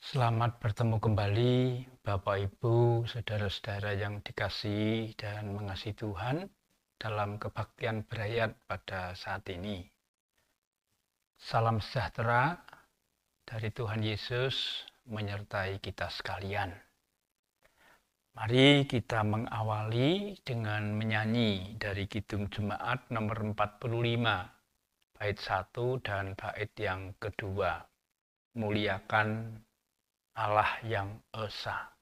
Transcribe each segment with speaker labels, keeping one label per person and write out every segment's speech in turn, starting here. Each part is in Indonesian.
Speaker 1: Selamat bertemu kembali, Bapak Ibu, saudara-saudara yang dikasihi dan mengasihi Tuhan dalam kebaktian berayat pada saat ini. Salam sejahtera dari Tuhan Yesus menyertai kita sekalian. Mari kita mengawali dengan menyanyi dari Kidung Jemaat nomor 45, bait 1 dan bait yang kedua. Muliakan Allah yang esa.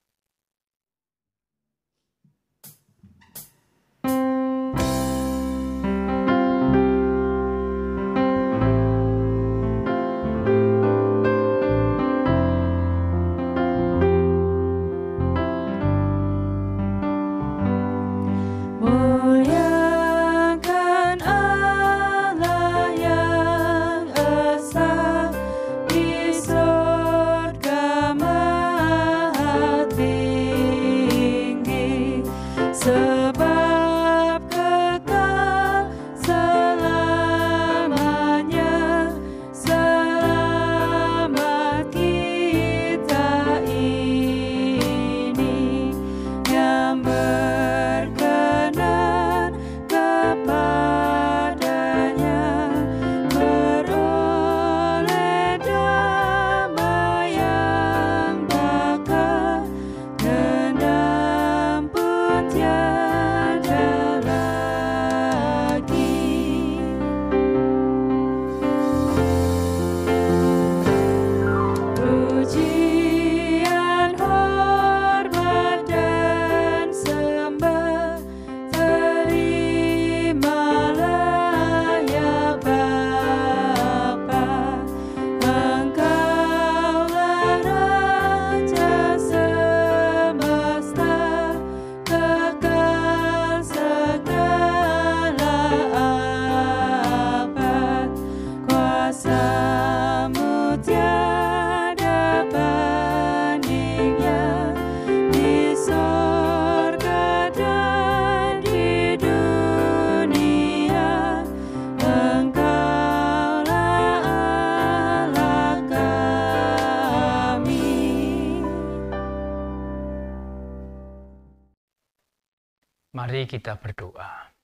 Speaker 1: Mari kita berdoa.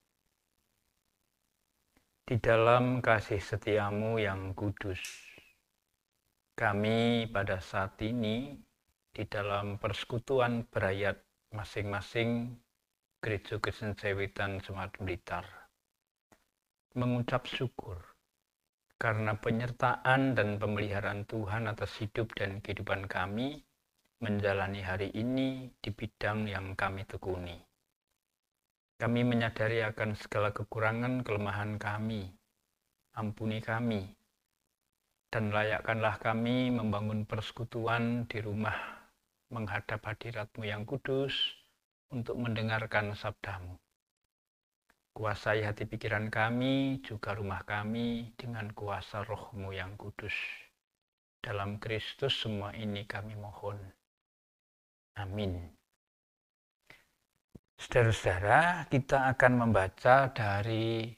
Speaker 1: Di dalam kasih setiamu yang kudus, kami pada saat ini di dalam persekutuan berayat masing-masing Gereja Kristen Sewitan Semat Blitar mengucap syukur karena penyertaan dan pemeliharaan Tuhan atas hidup dan kehidupan kami menjalani hari ini di bidang yang kami tekuni. Kami menyadari akan segala kekurangan kelemahan kami. Ampuni kami, dan layakkanlah kami membangun persekutuan di rumah menghadap hadirat-Mu yang kudus untuk mendengarkan sabda-Mu. Kuasai hati pikiran kami, juga rumah kami dengan kuasa Roh-Mu yang kudus. Dalam Kristus semua ini kami mohon. Amin. Saudara-saudara, kita akan membaca dari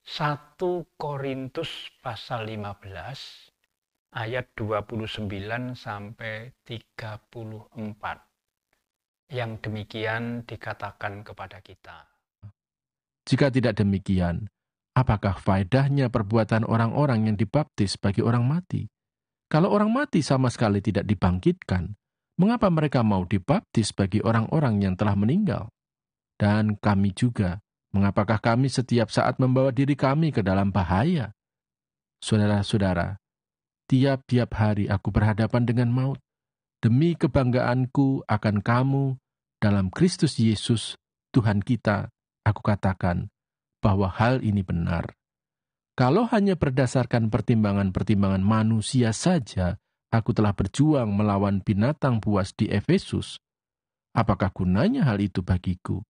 Speaker 1: 1 Korintus pasal 15 ayat 29 sampai 34. Yang demikian dikatakan kepada kita.
Speaker 2: Jika tidak demikian, apakah faedahnya perbuatan orang-orang yang dibaptis bagi orang mati? Kalau orang mati sama sekali tidak dibangkitkan, mengapa mereka mau dibaptis bagi orang-orang yang telah meninggal? Dan kami juga, mengapakah kami setiap saat membawa diri kami ke dalam bahaya? Saudara-saudara, tiap-tiap hari aku berhadapan dengan maut. Demi kebanggaanku akan kamu dalam Kristus Yesus, Tuhan kita, aku katakan bahwa hal ini benar. Kalau hanya berdasarkan pertimbangan-pertimbangan manusia saja, aku telah berjuang melawan binatang buas di Efesus. Apakah gunanya hal itu bagiku?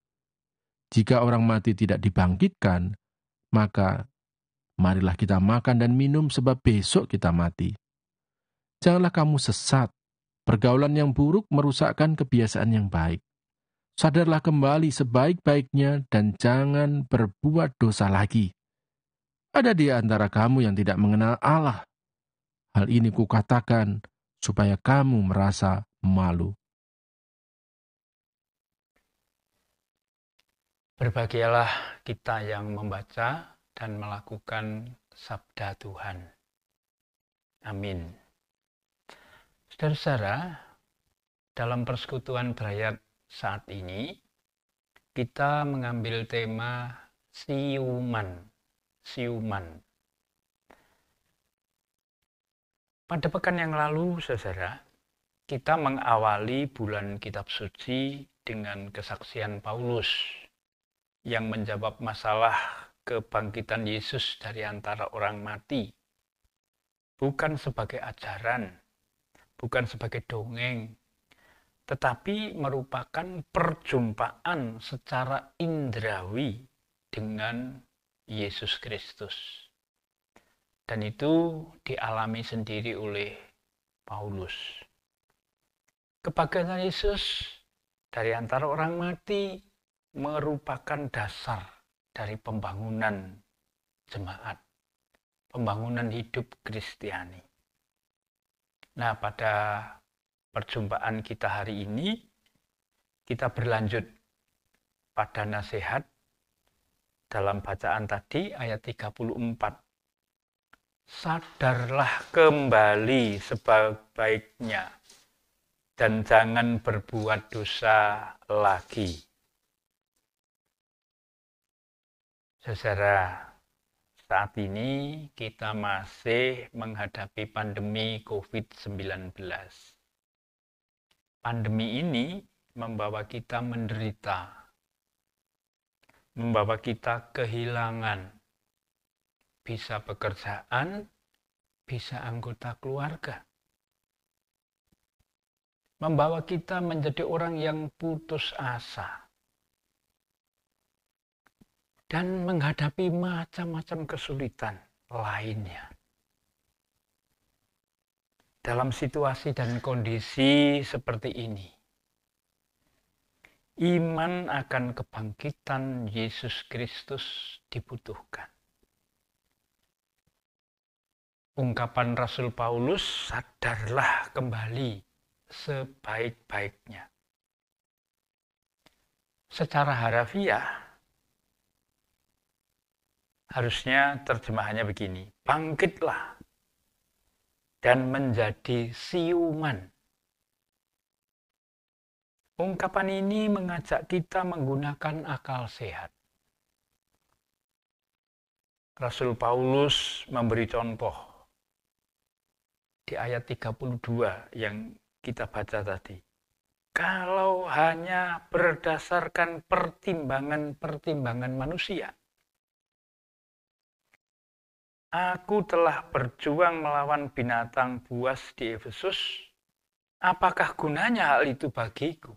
Speaker 2: Jika orang mati tidak dibangkitkan, maka marilah kita makan dan minum sebab besok kita mati. Janganlah kamu sesat. Pergaulan yang buruk merusakkan kebiasaan yang baik. Sadarlah kembali sebaik-baiknya dan jangan berbuat dosa lagi. Ada di antara kamu yang tidak mengenal Allah. Hal ini kukatakan supaya kamu merasa malu.
Speaker 1: Berbahagialah kita yang membaca dan melakukan sabda Tuhan. Amin. Saudara-saudara, dalam persekutuan berayat saat ini, kita mengambil tema siuman. Pada pekan yang lalu, saudara, kita mengawali bulan kitab suci dengan kesaksian Paulus yang menjawab masalah kebangkitan Yesus dari antara orang mati. Bukan sebagai ajaran, bukan sebagai dongeng, tetapi merupakan perjumpaan secara indrawi dengan Yesus Kristus. Dan itu dialami sendiri oleh Paulus. Kebangkitan Yesus dari antara orang mati merupakan dasar dari pembangunan jemaat, pembangunan hidup Kristiani. Nah, pada perjumpaan kita hari ini, kita berlanjut pada nasihat dalam bacaan tadi ayat 34. Sadarlah kembali sebaik-baiknya dan jangan berbuat dosa lagi. Saudara, saat ini kita masih menghadapi pandemi COVID-19. Pandemi ini membawa kita menderita, membawa kita kehilangan, bisa pekerjaan, bisa anggota keluarga. Membawa kita menjadi orang yang putus asa. Dan menghadapi macam-macam kesulitan lainnya. Dalam situasi dan kondisi seperti ini, iman akan kebangkitan Yesus Kristus dibutuhkan. Ungkapan Rasul Paulus, sadarlah kembali sebaik-baiknya. Secara harafiah, harusnya terjemahannya begini, bangkitlah dan menjadi siuman. Ungkapan ini mengajak kita menggunakan akal sehat. Rasul Paulus memberi contoh di ayat 32 yang kita baca tadi. Kalau hanya berdasarkan pertimbangan-pertimbangan manusia, aku telah berjuang melawan binatang buas di Efesus. Apakah gunanya hal itu bagiku?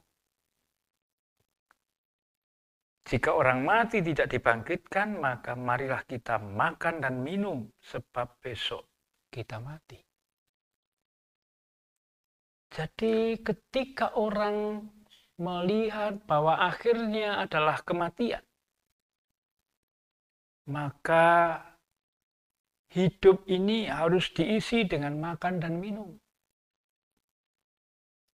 Speaker 1: Jika orang mati tidak dibangkitkan, maka marilah kita makan dan minum, sebab besok kita mati. Jadi ketika orang melihat bahwa akhirnya adalah kematian, maka hidup ini harus diisi dengan makan dan minum.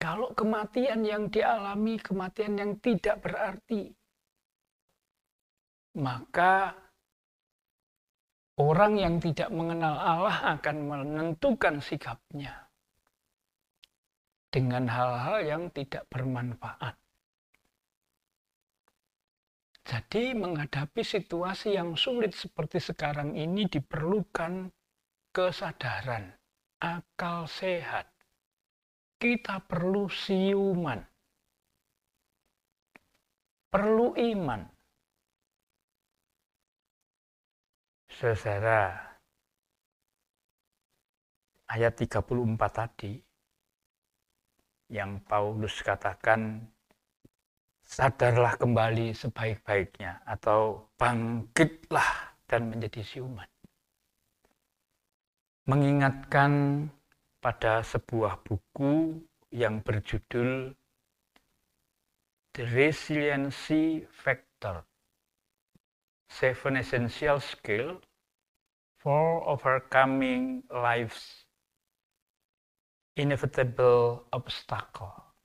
Speaker 1: Kalau kematian yang dialami, kematian yang tidak berarti, maka orang yang tidak mengenal Allah akan menentukan sikapnya dengan hal-hal yang tidak bermanfaat. Jadi menghadapi situasi yang sulit seperti sekarang ini diperlukan kesadaran, akal sehat. Kita perlu siuman, perlu iman. Saudara, ayat 34 tadi, yang Paulus katakan, sadarlah kembali sebaik-baiknya, atau bangkitlah dan menjadi siuman. Mengingatkan pada sebuah buku yang berjudul The Resiliency Factor, 7 Essential Skills for Overcoming Life's Inevitable Obstacle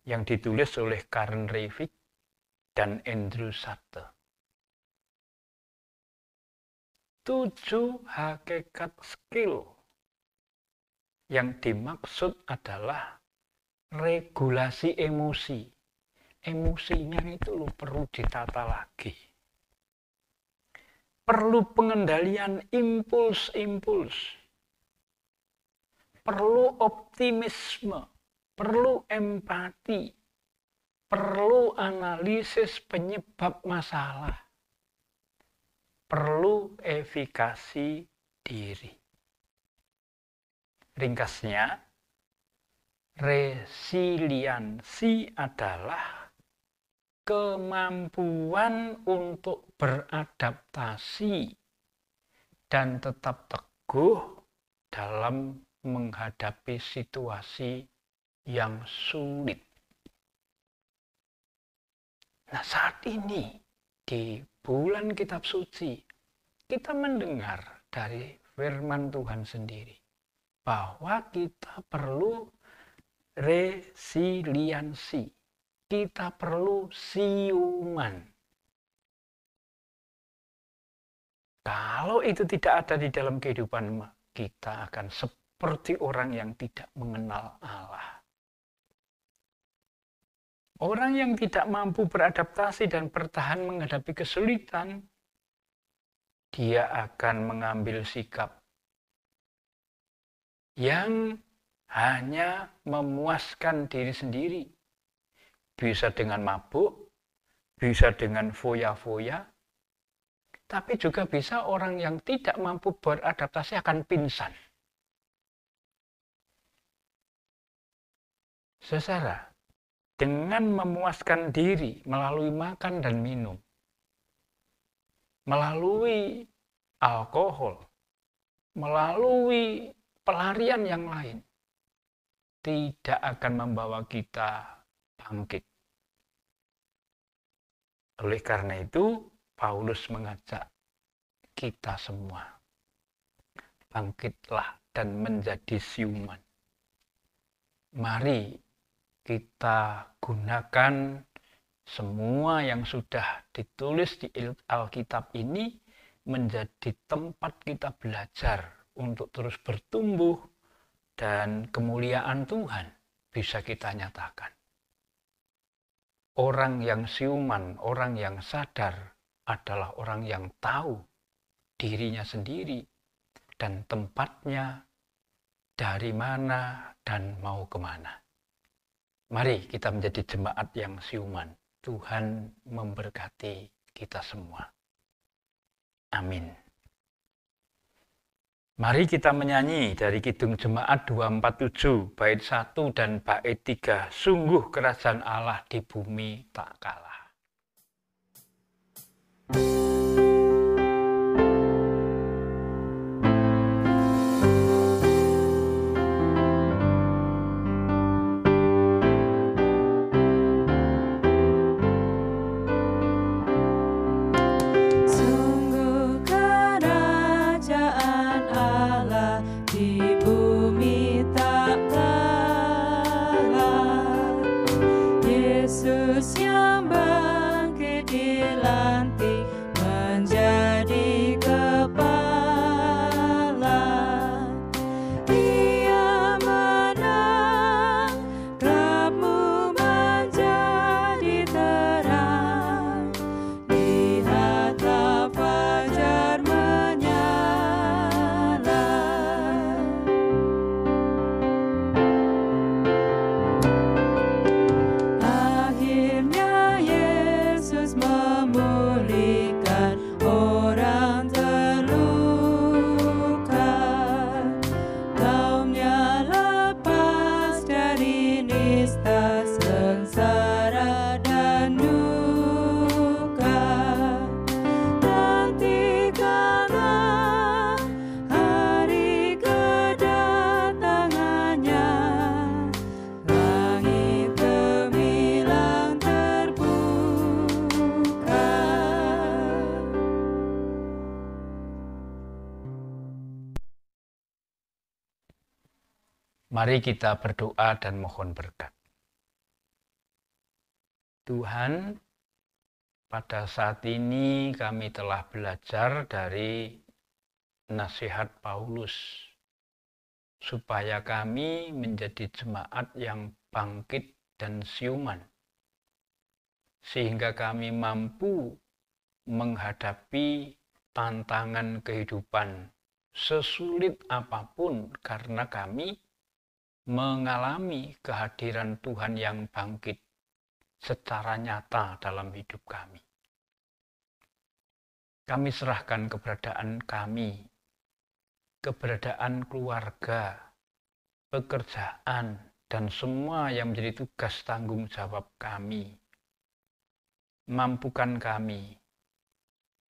Speaker 1: yang ditulis oleh Karen Reivik dan Andrew Sate. 7 hakikat skill yang dimaksud adalah regulasi emosi. Emosinya itu perlu ditata lagi. Perlu pengendalian impuls-impuls. Perlu optimisme, perlu empati, perlu analisis penyebab masalah, perlu efikasi diri. Ringkasnya, resiliensi adalah kemampuan untuk beradaptasi dan tetap teguh dalam menghadapi situasi yang sulit. Nah, saat ini di bulan Kitab Suci kita mendengar dari firman Tuhan sendiri bahwa kita perlu resiliensi. Kita perlu siuman. Kalau itu tidak ada di dalam kehidupan kita, akan seperti orang yang tidak mengenal Allah. Orang yang tidak mampu beradaptasi dan bertahan menghadapi kesulitan, dia akan mengambil sikap yang hanya memuaskan diri sendiri. Bisa dengan mabuk, bisa dengan foya-foya, tapi juga bisa orang yang tidak mampu beradaptasi akan pingsan. Saudara, dengan memuaskan diri melalui makan dan minum, melalui alkohol, melalui pelarian yang lain, tidak akan membawa kita bangkit. Oleh karena itu, Paulus mengajak kita semua, bangkitlah dan menjadi siuman. Mari kita gunakan semua yang sudah ditulis di Alkitab ini menjadi tempat kita belajar untuk terus bertumbuh dan kemuliaan Tuhan bisa kita nyatakan. Orang yang siuman, orang yang sadar adalah orang yang tahu dirinya sendiri dan tempatnya dari mana dan mau kemana. Mari kita menjadi jemaat yang siuman. Tuhan memberkati kita semua. Amin. Mari kita menyanyi dari Kidung Jemaat 247, bait 1 dan bait 3. Sungguh kerajaan Allah di bumi tak kalah.
Speaker 3: Yesus yang bangkit dilantik
Speaker 1: Mari kita berdoa dan mohon berkat. Tuhan, pada saat ini kami telah belajar dari nasihat Paulus, supaya kami menjadi jemaat yang bangkit dan siuman, sehingga kami mampu menghadapi tantangan kehidupan sesulit apapun, karena kami mengalami kehadiran Tuhan yang bangkit secara nyata dalam hidup kami. Kami serahkan keberadaan kami, keberadaan keluarga, pekerjaan, dan semua yang menjadi tugas tanggung jawab kami. Mampukan kami,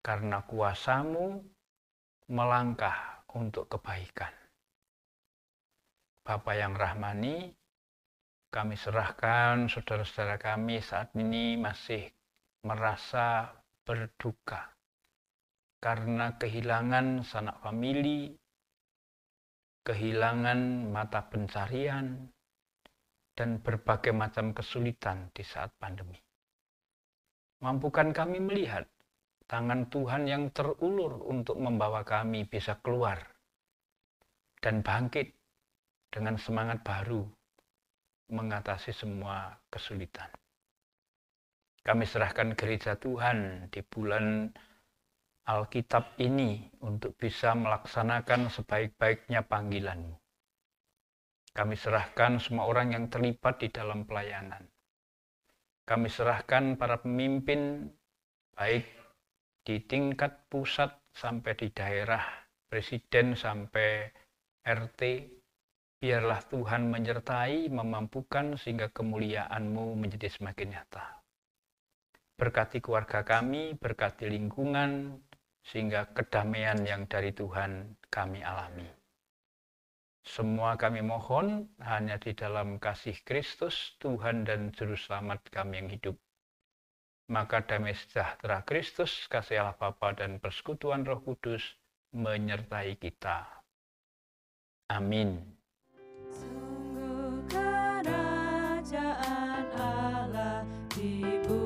Speaker 1: karena kuasa-Mu melangkah untuk kebaikan. Bapa yang rahmani, kami serahkan saudara-saudara kami saat ini masih merasa berduka karena kehilangan sanak famili, kehilangan mata pencarian, dan berbagai macam kesulitan di saat pandemi. Mampukan kami melihat tangan Tuhan yang terulur untuk membawa kami bisa keluar dan bangkit dengan semangat baru mengatasi semua kesulitan. Kami serahkan gereja Tuhan di bulan Alkitab ini untuk bisa melaksanakan sebaik-baiknya panggilan-Mu. Kami serahkan semua orang yang terlibat di dalam pelayanan. Kami serahkan para pemimpin, baik di tingkat pusat sampai di daerah, presiden sampai RT, biarlah Tuhan menyertai, memampukan sehingga kemuliaan-Mu menjadi semakin nyata. Berkati keluarga kami, berkati lingkungan, sehingga kedamaian yang dari Tuhan kami alami. Semua kami mohon hanya di dalam kasih Kristus, Tuhan dan Juru Selamat kami yang hidup. Maka damai sejahtera Kristus, kasih Allah Bapa dan persekutuan Roh Kudus menyertai kita. Amin.
Speaker 3: Sungguh kerajaan Allah di bumi.